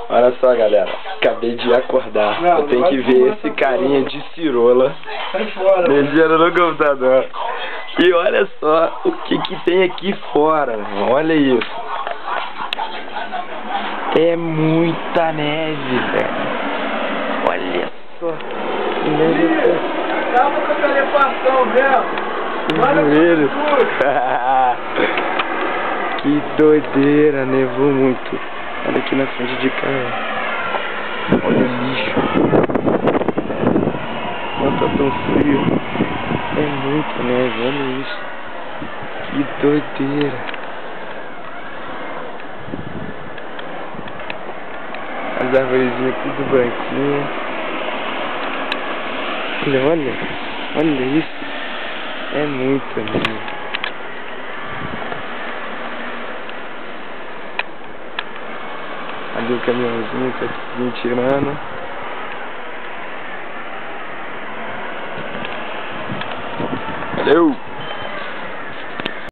Olha só, galera, acabei de acordar. Não, eu tenho que ver esse carinha de cirola mexendo no computador. E olha só o que tem aqui fora, irmão. Olha isso. É muita neve, velho. Olha só. Que neve. Acaba com a calefação mesmo. Que doideira, nevou muito. Olha aqui na frente de casa. Olha o lixo. Não tá tão frio. É muita neve, olha isso. Que doideira. As arvorezinhas tudo branquinhas. Olha isso. É muita neve. Ali o caminhãozinho tá me tirando. Valeu!